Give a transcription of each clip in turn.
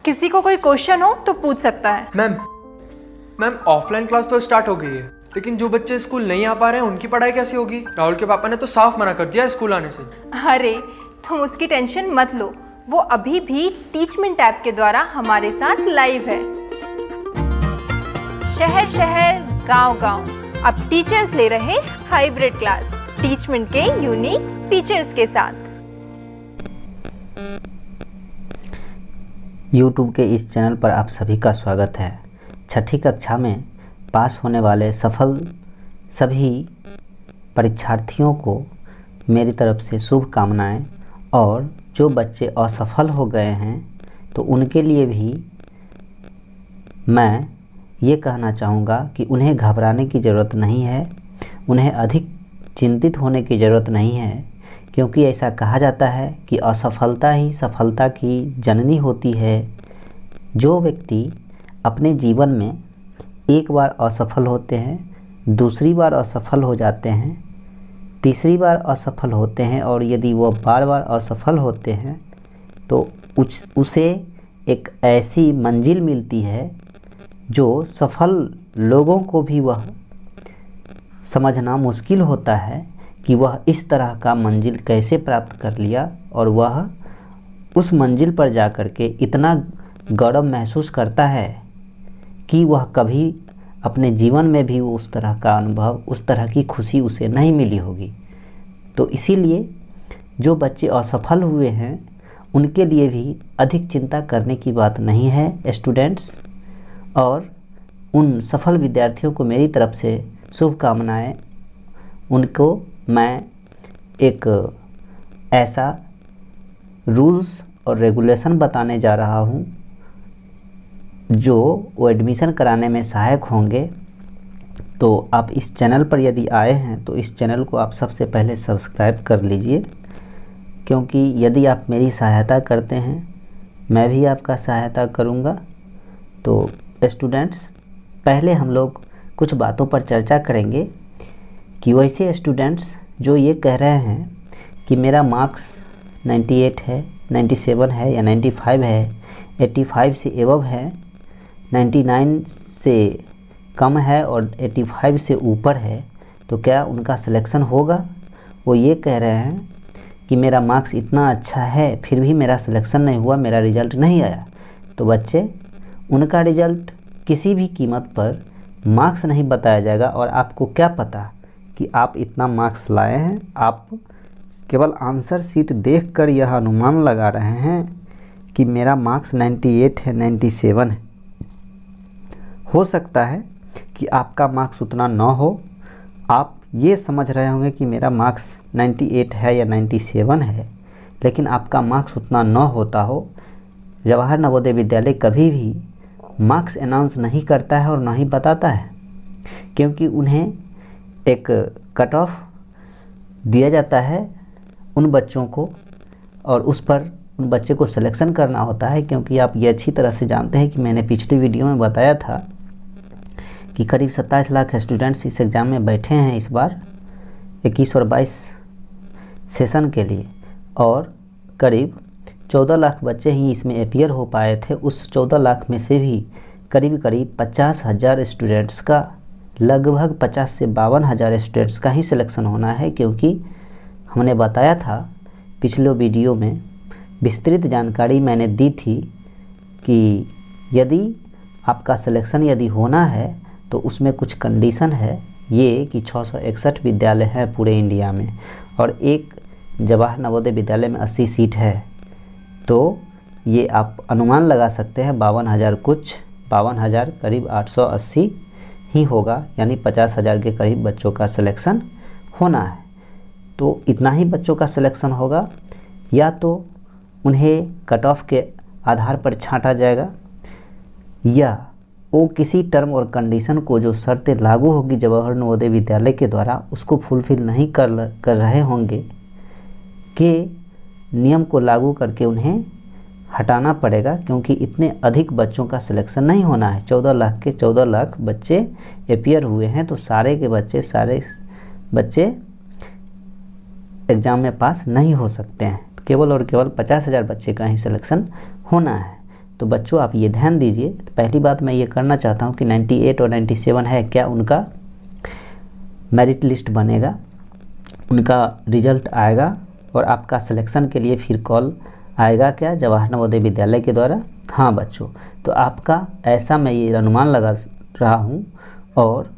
किसी को कोई क्वेश्चन हो तो पूछ सकता है। मैम ऑफलाइन क्लास तो स्टार्ट हो गई है, लेकिन जो बच्चे स्कूल नहीं आ पा रहे हैं उनकी पढ़ाई कैसे होगी? राहुल के पापा ने तो साफ मना कर दिया स्कूल आने से। अरे तुम उसकी टेंशन मत लो, वो अभी भी टीचमेंट ऐप के द्वारा हमारे साथ लाइव है। शहर शहर गांव गांव अब टीचर्स ले रहे हाइब्रिड क्लास टीचमेंट के यूनिक फीचर्स के साथ। YouTube के इस चैनल पर आप सभी का स्वागत है। छठी कक्षा में पास होने वाले सफल सभी परीक्षार्थियों को मेरी तरफ से शुभकामनाएं, और जो बच्चे असफल हो गए हैं तो उनके लिए भी मैं ये कहना चाहूँगा कि उन्हें घबराने की ज़रूरत नहीं है, उन्हें अधिक चिंतित होने की ज़रूरत नहीं है, क्योंकि ऐसा कहा जाता है कि असफलता ही सफलता की जननी होती है। जो व्यक्ति अपने जीवन में एक बार असफल होते हैं, दूसरी बार असफल हो जाते हैं, तीसरी बार असफल होते हैं, और यदि वो बार बार असफल होते हैं तो उसे एक ऐसी मंजिल मिलती है जो सफल लोगों को भी वह समझना मुश्किल होता है कि वह इस तरह का मंजिल कैसे प्राप्त कर लिया, और वह उस मंजिल पर जाकर के इतना गर्व महसूस करता है कि वह कभी अपने जीवन में भी उस तरह का अनुभव, उस तरह की खुशी उसे नहीं मिली होगी। तो इसीलिए जो बच्चे असफल हुए हैं उनके लिए भी अधिक चिंता करने की बात नहीं है स्टूडेंट्स, और उन सफल विद्यार्थियों को मेरी तरफ से शुभकामनाएं। उनको मैं एक ऐसा रूल्स और रेगुलेशन बताने जा रहा हूँ जो वो एडमिशन कराने में सहायक होंगे। तो आप इस चैनल पर यदि आए हैं तो इस चैनल को आप सबसे पहले सब्सक्राइब कर लीजिए, क्योंकि यदि आप मेरी सहायता करते हैं मैं भी आपका सहायता करूँगा। तो स्टूडेंट्स, पहले हम लोग कुछ बातों पर चर्चा करेंगे कि वैसे स्टूडेंट्स जो ये कह रहे हैं कि मेरा मार्क्स 98 है, 97 है या 95 है, 85 से एबव है, 99 से कम है और 85 से ऊपर है, तो क्या उनका सिलेक्शन होगा? वो ये कह रहे हैं कि मेरा मार्क्स इतना अच्छा है फिर भी मेरा सिलेक्शन नहीं हुआ, मेरा रिज़ल्ट नहीं आया। तो बच्चे, उनका रिज़ल्ट किसी भी कीमत पर मार्क्स नहीं बताया जाएगा। और आपको क्या पता कि आप इतना मार्क्स लाए हैं? आप केवल आंसर शीट देखकर यह अनुमान लगा रहे हैं कि मेरा मार्क्स 98 है, 97 है। हो सकता है कि आपका मार्क्स उतना ना हो, आप ये समझ रहे होंगे कि मेरा मार्क्स 98 है या 97 है, लेकिन आपका मार्क्स उतना ना होता हो। जवाहर नवोदय विद्यालय कभी भी मार्क्स अनाउंस नहीं करता है और ना ही बताता है, क्योंकि उन्हें एक कट ऑफ दिया जाता है उन बच्चों को, और उस पर उन बच्चे को सिलेक्शन करना होता है। क्योंकि आप ये अच्छी तरह से जानते हैं कि मैंने पिछली वीडियो में बताया था कि करीब 27 लाख स्टूडेंट्स इस एग्ज़ाम में बैठे हैं इस बार 21 और 22 सेशन के लिए, और करीब 14 लाख बच्चे ही इसमें अपीयर हो पाए थे। उस 14 लाख में से भी करीब 50,000 स्टूडेंट्स का, लगभग 50 से 52,000 स्टूडेंट्स का ही सिलेक्शन होना है। क्योंकि हमने बताया था पिछले वीडियो में, विस्तृत जानकारी मैंने दी थी कि यदि आपका सिलेक्शन यदि होना है तो उसमें कुछ कंडीशन है, ये कि 661 विद्यालय हैं पूरे इंडिया में, और एक जवाहर नवोदय विद्यालय में 80 सीट है। तो ये आप अनुमान लगा सकते हैं 52,000 करीब 880 ही होगा, यानी 50,000 के करीब बच्चों का सिलेक्शन होना है। तो इतना ही बच्चों का सिलेक्शन होगा, या तो उन्हें कट ऑफ के आधार पर छांटा जाएगा, या वो किसी टर्म और कंडीशन को, जो शर्तें लागू होगी जवाहर नवोदय विद्यालय के द्वारा, उसको फुलफ़िल नहीं कर रहे होंगे, कि नियम को लागू करके उन्हें हटाना पड़ेगा। क्योंकि इतने अधिक बच्चों का सिलेक्शन नहीं होना है। 14 लाख के 14 लाख बच्चे अपीयर हुए हैं, तो सारे बच्चे एग्ज़ाम में पास नहीं हो सकते हैं। केवल और केवल 50,000 बच्चे का ही सिलेक्शन होना है। तो बच्चों आप ये ध्यान दीजिए। तो पहली बात मैं ये करना चाहता हूँ कि 98 और 97 है, क्या उनका मेरिट लिस्ट बनेगा, उनका रिजल्ट आएगा और आपका सिलेक्शन के लिए फिर कॉल आएगा क्या जवाहर नवोदय विद्यालय के द्वारा? हाँ बच्चों, तो आपका ऐसा मैं ये अनुमान लगा रहा हूँ। और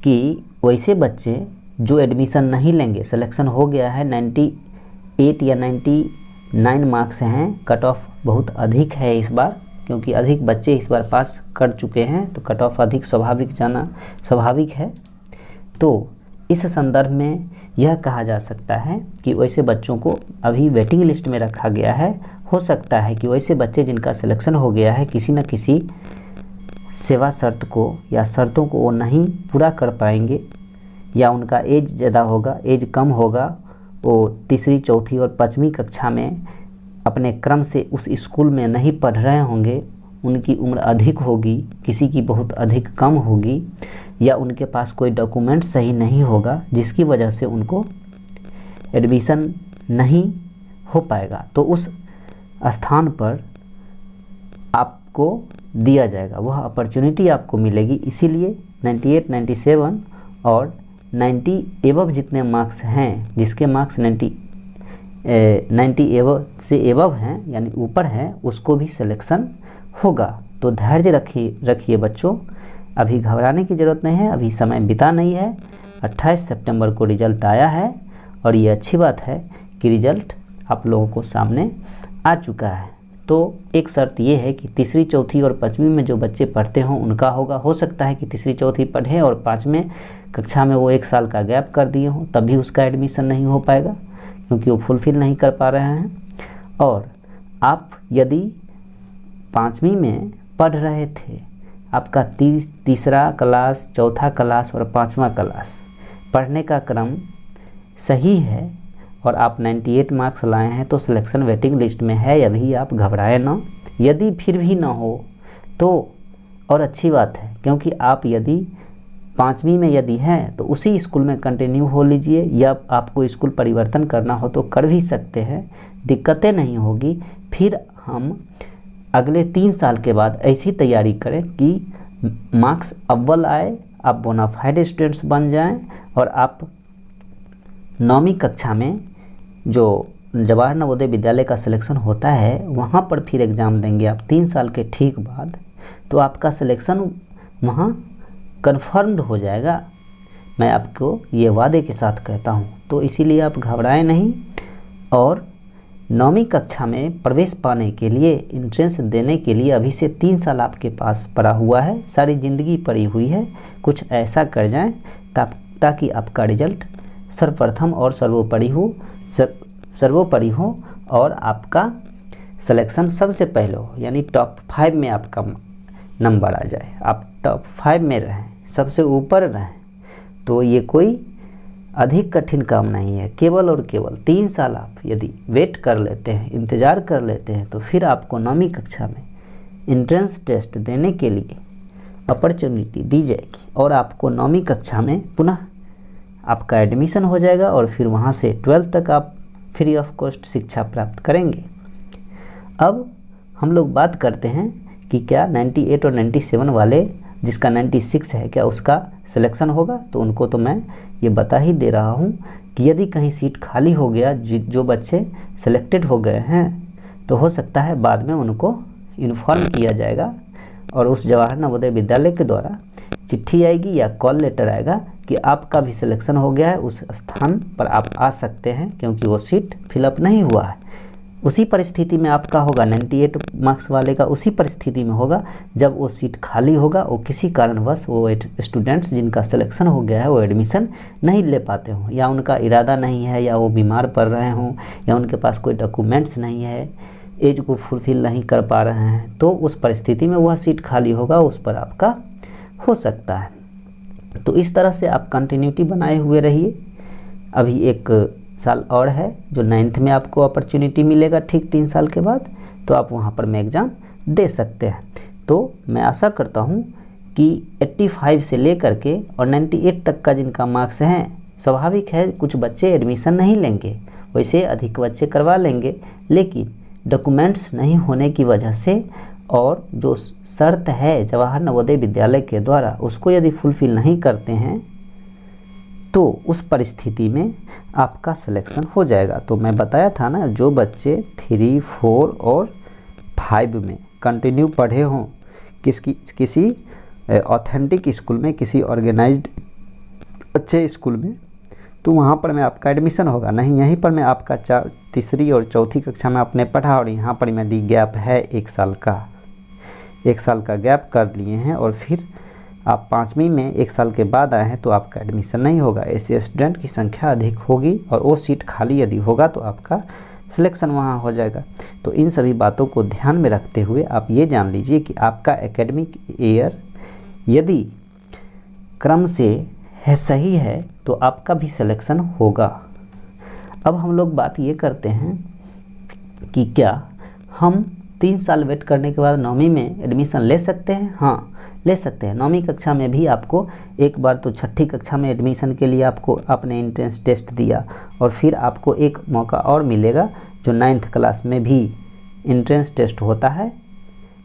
कि वैसे बच्चे जो एडमिशन नहीं लेंगे, सिलेक्शन हो गया है, 98 या 99 मार्क्स हैं, कट ऑफ बहुत अधिक है इस बार, क्योंकि अधिक बच्चे इस बार पास कर चुके हैं, तो कट ऑफ अधिक स्वाभाविक जाना स्वाभाविक है। तो इस संदर्भ में यह कहा जा सकता है कि वैसे बच्चों को अभी वेटिंग लिस्ट में रखा गया है। हो सकता है कि वैसे बच्चे जिनका सिलेक्शन हो गया है किसी न किसी सेवा शर्त को या शर्तों को वो नहीं पूरा कर पाएंगे, या उनका एज ज़्यादा होगा, एज कम होगा, वो तीसरी, चौथी और 5वीं कक्षा में अपने क्रम से उस स्कूल में नहीं पढ़ रहे होंगे, उनकी उम्र अधिक होगी, किसी की बहुत अधिक कम होगी, या उनके पास कोई डॉक्यूमेंट सही नहीं होगा, जिसकी वजह से उनको एडमिशन नहीं हो पाएगा। तो उस स्थान पर आपको दिया जाएगा, वह अपॉर्चुनिटी आपको मिलेगी। इसीलिए 98, 97 और 90 एबव जितने मार्क्स हैं, जिसके मार्क्स 90 एबव से एबव हैं यानी ऊपर हैं, उसको भी सिलेक्शन होगा। तो धैर्य रखिए बच्चों, अभी घबराने की ज़रूरत नहीं है, अभी समय बीता नहीं है। 28 सितंबर को रिज़ल्ट आया है और ये अच्छी बात है कि रिज़ल्ट आप लोगों को सामने आ चुका है। तो एक शर्त ये है कि तीसरी, चौथी और 5वीं में जो बच्चे पढ़ते हों उनका होगा। हो सकता है कि तीसरी, चौथी पढ़े और 5वें कक्षा में वो 1 साल का गैप कर दिए हों, तब भी उसका एडमिशन नहीं हो पाएगा, क्योंकि वो फुलफ़िल नहीं कर पा रहे हैं। और आप यदि 5वीं में पढ़ रहे थे, आपका तीसरा क्लास, चौथा क्लास और 5वां क्लास पढ़ने का क्रम सही है और आप 98 मार्क्स लाए हैं, तो सिलेक्शन वेटिंग लिस्ट में है, अभी आप घबराए ना। यदि फिर भी ना हो तो और अच्छी बात है, क्योंकि आप यदि 5वीं में यदि हैं तो उसी स्कूल में कंटिन्यू हो लीजिए, या आपको स्कूल परिवर्तन करना हो तो कर भी सकते हैं, दिक्कतें नहीं होगी। फिर हम अगले 3 साल के बाद ऐसी तैयारी करें कि मार्क्स अव्वल आए, आप बोनाफाइड स्टूडेंट्स बन जाएं और आप 9वीं कक्षा में जो जवाहर नवोदय विद्यालय का सिलेक्शन होता है वहाँ पर फिर एग्ज़ाम देंगे आप 3 साल के ठीक बाद, तो आपका सिलेक्शन वहाँ कन्फर्म्ड हो जाएगा। मैं आपको ये वादे के साथ कहता हूँ। तो इसीलिए आप घबराएं नहीं, और 9वीं कक्षा में प्रवेश पाने के लिए, इंट्रेंस देने के लिए अभी से 3 साल आपके पास पड़ा हुआ है, सारी ज़िंदगी पड़ी हुई है। कुछ ऐसा कर जाएं ताकि आपका रिजल्ट सर्वप्रथम और सर्वोपरि हो और आपका सिलेक्शन सबसे पहले हो, यानी टॉप 5 में आपका नंबर आ जाए, आप टॉप 5 में रहें, सबसे ऊपर रहें। तो ये कोई अधिक कठिन काम नहीं है, केवल और केवल 3 साल आप यदि वेट कर लेते हैं, इंतज़ार कर लेते हैं, तो फिर आपको 9वीं कक्षा में एंट्रेंस टेस्ट देने के लिए अपॉर्चुनिटी दी जाएगी और आपको 9वीं कक्षा में पुनः आपका एडमिशन हो जाएगा और फिर वहाँ से 12th तक आप फ्री ऑफ कॉस्ट शिक्षा प्राप्त करेंगे। अब हम लोग बात करते हैं कि क्या 98 और 97 वाले, जिसका 96 है, क्या उसका सिलेक्शन होगा? तो उनको तो मैं ये बता ही दे रहा हूँ कि यदि कहीं सीट खाली हो गया, जो बच्चे सेलेक्टेड हो गए हैं, तो हो सकता है बाद में उनको इन्फॉर्म किया जाएगा और उस जवाहर नवोदय विद्यालय के द्वारा चिट्ठी आएगी या कॉल लेटर आएगा कि आपका भी सिलेक्शन हो गया है, उस स्थान पर आप आ सकते हैं, क्योंकि वो सीट फिलअप नहीं हुआ है। उसी परिस्थिति में आपका होगा, 98 मार्क्स वाले का उसी परिस्थिति में होगा जब वो सीट खाली होगा, वो किसी कारणवश वो स्टूडेंट्स जिनका सिलेक्शन हो गया है वो एडमिशन नहीं ले पाते हों, या उनका इरादा नहीं है, या वो बीमार पड़ रहे हों, या उनके पास कोई डॉक्यूमेंट्स नहीं है, एज को फुलफ़िल नहीं कर पा रहे हैं, तो उस परिस्थिति में वह सीट खाली होगा, उस पर आपका हो सकता है। तो इस तरह से आप कंटिन्यूटी बनाए हुए रहिए। अभी 1 साल और है जो 9th में आपको अपॉर्चुनिटी मिलेगा ठीक 3 साल के बाद, तो आप वहाँ पर में एग्ज़ाम दे सकते हैं। तो मैं आशा करता हूँ कि 85 से लेकर के और 98 तक का जिनका मार्क्स हैं, स्वाभाविक है कुछ बच्चे एडमिशन नहीं लेंगे, वैसे अधिक बच्चे करवा लेंगे, लेकिन डॉक्यूमेंट्स नहीं होने की वजह से और जो शर्त है जवाहर नवोदय विद्यालय के द्वारा उसको यदि फुलफिल नहीं करते हैं तो उस परिस्थिति में आपका सिलेक्शन हो जाएगा। तो मैं बताया था ना, जो बच्चे 3, 4 और 5 में कंटिन्यू पढ़े हों किसी ऑथेंटिक स्कूल में, किसी ऑर्गेनाइज्ड अच्छे स्कूल में, तो वहाँ पर में आपका एडमिशन होगा। नहीं यहीं पर मैं आपका 3री और 4थी कक्षा में आपने पढ़ा और यहाँ पर मैं दी गैप है 1 साल का, 1 साल का गैप कर लिए हैं और फिर आप 5वीं में 1 साल के बाद आए हैं तो आपका एडमिशन नहीं होगा। ऐसे स्टूडेंट की संख्या अधिक होगी और वो सीट खाली यदि होगा तो आपका सिलेक्शन वहाँ हो जाएगा। तो इन सभी बातों को ध्यान में रखते हुए आप ये जान लीजिए कि आपका एकेडमिक ईयर यदि क्रम से है सही है तो आपका भी सिलेक्शन होगा। अब हम लोग बात ये करते हैं कि क्या हम 3 साल वेट करने के बाद 9वीं में एडमिशन ले सकते हैं? हाँ, ले सकते हैं। 9वीं कक्षा में भी आपको एक बार तो 6ठी कक्षा में एडमिशन के लिए आपने एंट्रेंस टेस्ट दिया और फिर आपको एक मौका और मिलेगा जो 9th क्लास में भी एंट्रेंस टेस्ट होता है।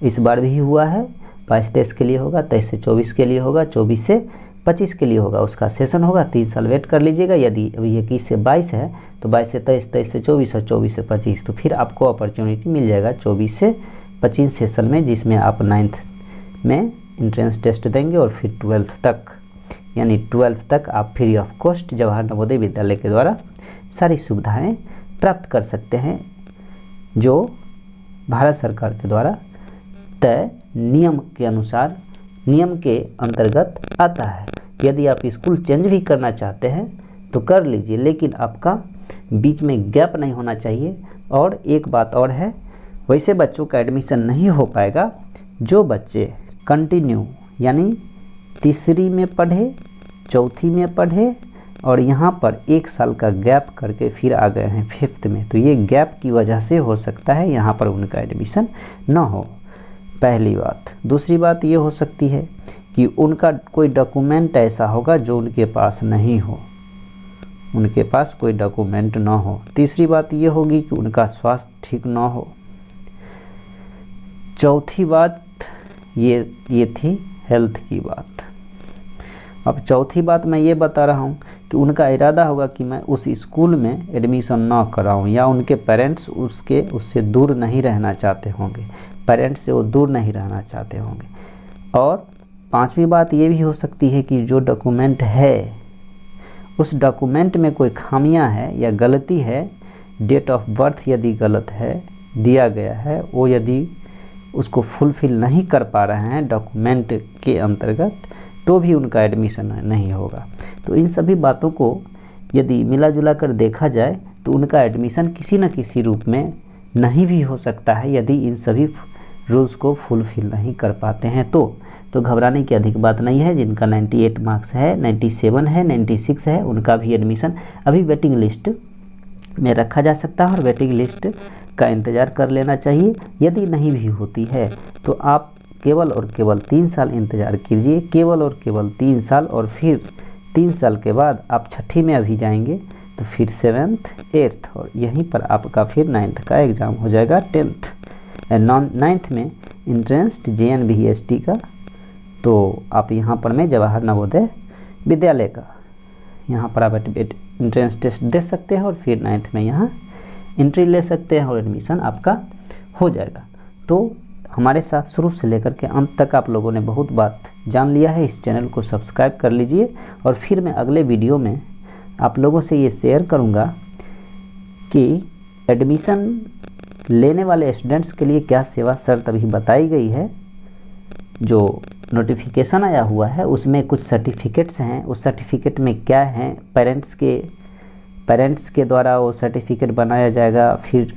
इस बार भी हुआ है, 22-23 के लिए होगा, 23 से 24 के लिए होगा, 24 से 25 के लिए होगा, उसका सेशन होगा। 3 साल वेट कर लीजिएगा। यदि अभी 21 से 22 है तो 22 से 23, 23 से 24 और 24 से 25, तो फिर आपको अपॉर्चुनिटी मिल जाएगा 24 से 25 सेशन में, जिसमें आप 9th में एंट्रेंस टेस्ट देंगे और फिर 12th तक, यानी 12th तक आप free of cost Jawahar Navodaya Vidyalaya के द्वारा सारी सुविधाएं प्राप्त कर सकते हैं, जो भारत सरकार के द्वारा तय नियम के अनुसार, नियम के अंतर्गत आता है। यदि आप स्कूल चेंज भी करना चाहते हैं तो कर लीजिए, लेकिन आपका बीच में गैप नहीं होना चाहिए। और एक बात और है, वैसे बच्चों का एडमिशन नहीं हो पाएगा जो बच्चे कंटिन्यू यानी 3री में पढ़े, 4थी में पढ़े और यहाँ पर 1 साल का गैप करके फिर आ गए हैं 5th में। तो ये गैप की वजह से हो सकता है यहाँ पर उनका एडमिशन न हो, पहली बात। दूसरी बात ये हो सकती है कि उनका कोई डॉक्यूमेंट ऐसा होगा जो उनके पास नहीं हो, उनके पास कोई डॉक्यूमेंट ना हो। तीसरी बात ये होगी कि उनका स्वास्थ्य ठीक ना हो। चौथी बात ये थी हेल्थ की बात। अब चौथी बात मैं ये बता रहा हूँ कि उनका इरादा होगा कि मैं उस स्कूल में एडमिशन ना कराऊँ, या उनके पेरेंट्स उससे दूर नहीं रहना चाहते होंगे, पेरेंट्स से वो दूर नहीं रहना चाहते होंगे। और पांचवी बात ये भी हो सकती है कि जो डॉक्यूमेंट है उस डॉक्यूमेंट में कोई खामियां है या गलती है, डेट ऑफ बर्थ यदि गलत है दिया गया है, वो यदि उसको फुलफ़िल नहीं कर पा रहे हैं डॉक्यूमेंट के अंतर्गत, तो भी उनका एडमिशन नहीं होगा। तो इन सभी बातों को यदि मिला जुला कर देखा जाए तो उनका एडमिशन किसी न किसी रूप में नहीं भी हो सकता है यदि इन सभी रूल्स को फुलफ़िल नहीं कर पाते हैं। तो घबराने की अधिक बात नहीं है। जिनका 98 मार्क्स है, 97 है, 96 है, उनका भी एडमिशन अभी वेटिंग लिस्ट में रखा जा सकता है और वेटिंग लिस्ट का इंतज़ार कर लेना चाहिए। यदि नहीं भी होती है तो आप केवल और केवल 3 साल इंतज़ार कीजिए, केवल और केवल 3 साल, और फिर 3 साल के बाद आप छठी में अभी जाएंगे तो फिर 7th, 8th और यहीं पर आपका फिर 9th का एग्ज़ाम हो जाएगा। 9th में इंट्रेंस JNBST का, तो आप यहाँ पर में जवाहर नवोदय विद्यालय का यहाँ पर आप इंट्रेंस टेस्ट दे सकते हैं और फिर 9th में यहाँ एंट्री ले सकते हैं और एडमिशन आपका हो जाएगा। तो हमारे साथ शुरू से लेकर के अंत तक आप लोगों ने बहुत बात जान लिया है। इस चैनल को सब्सक्राइब कर लीजिए और फिर मैं अगले वीडियो में आप लोगों से ये शेयर करूँगा कि एडमिशन लेने वाले स्टूडेंट्स के लिए क्या सेवा शर्त अभी बताई गई है। जो नोटिफिकेशन आया हुआ है उसमें कुछ सर्टिफिकेट्स हैं, उस सर्टिफिकेट में क्या हैं, पेरेंट्स के द्वारा वो सर्टिफिकेट बनाया जाएगा। फिर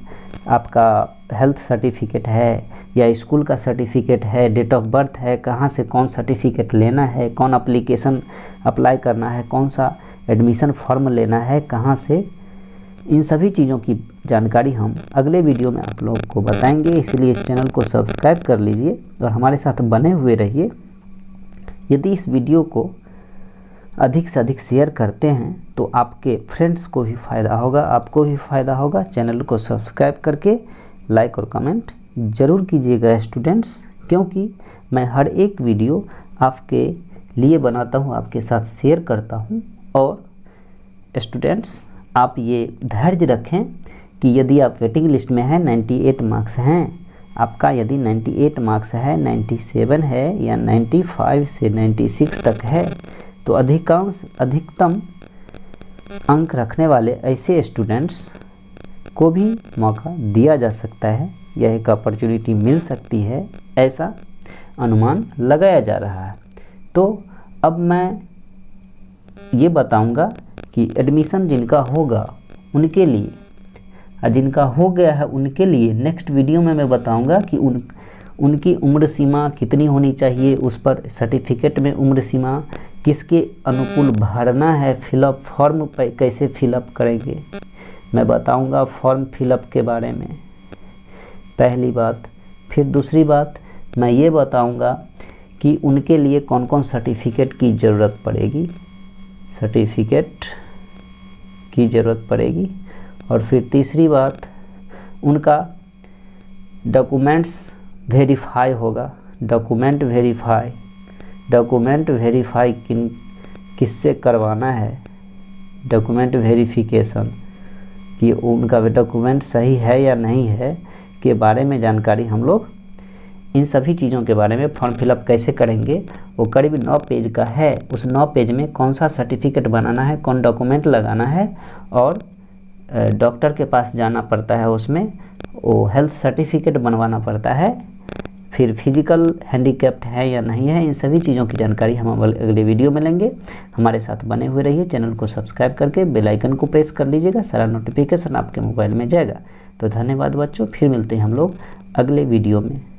आपका हेल्थ सर्टिफिकेट है या स्कूल का सर्टिफिकेट है, डेट ऑफ बर्थ है, कहाँ से कौन सर्टिफिकेट लेना है, कौन एप्लीकेशन अप्लाई करना है, कौन सा एडमिशन फॉर्म लेना है, कहाँ से, इन सभी चीज़ों की जानकारी हम अगले वीडियो में आप लोगों को बताएंगे। इसलिए इस चैनल को सब्सक्राइब कर लीजिए और हमारे साथ बने हुए रहिए। यदि इस वीडियो को अधिक से अधिक शेयर करते हैं तो आपके फ्रेंड्स को भी फ़ायदा होगा, आपको भी फ़ायदा होगा। चैनल को सब्सक्राइब करके लाइक और कमेंट ज़रूर कीजिएगा स्टूडेंट्स, क्योंकि मैं हर एक वीडियो आपके लिए बनाता हूँ, आपके साथ शेयर करता हूँ। और स्टूडेंट्स आप ये धैर्य रखें कि यदि आप वेटिंग लिस्ट में हैं, 98 मार्क्स हैं आपका, यदि 98 मार्क्स है, 97 है या 95 से 96 तक है, तो अधिकतम अंक रखने वाले ऐसे स्टूडेंट्स को भी मौका दिया जा सकता है, यह एक अपॉर्चुनिटी मिल सकती है, ऐसा अनुमान लगाया जा रहा है। तो अब मैं ये बताऊंगा कि एडमिशन जिनका होगा उनके लिए, जिनका हो गया है उनके लिए नेक्स्ट वीडियो में मैं बताऊंगा कि उनकी उम्र सीमा कितनी होनी चाहिए, उस पर सर्टिफिकेट में उम्र सीमा किसके अनुकूल भरना है, फिलअप फॉर्म पर कैसे फिलअप करेंगे, मैं बताऊंगा फॉर्म फिलअप के बारे में, पहली बात। फिर दूसरी बात मैं ये बताऊंगा कि उनके लिए कौन कौन सर्टिफिकेट की ज़रूरत पड़ेगी, और फिर तीसरी बात उनका डॉक्यूमेंट्स वेरीफाई होगा, डॉक्यूमेंट वेरीफाई किससे करवाना है, डॉक्यूमेंट वेरिफिकेशन कि उनका डॉक्यूमेंट सही है या नहीं है के बारे में जानकारी हम लोग, इन सभी चीज़ों के बारे में फॉर्म फिलअप कैसे करेंगे, वो करीब 9 पेज का है। उस 9 पेज में कौन सा सर्टिफिकेट बनाना है, कौन डॉक्यूमेंट लगाना है, और डॉक्टर के पास जाना पड़ता है, उसमें वो हेल्थ सर्टिफिकेट बनवाना पड़ता है, फिर फिजिकल हैंडीकैप्ड है या नहीं है, इन सभी चीज़ों की जानकारी हम अगले वीडियो में लेंगे। हमारे साथ बने हुए रहिए, चैनल को सब्सक्राइब करके बेल आइकन को प्रेस कर लीजिएगा, सारा नोटिफिकेशन आपके मोबाइल में जाएगा। तो धन्यवाद बच्चों, फिर मिलते हैं हम लोग अगले वीडियो में।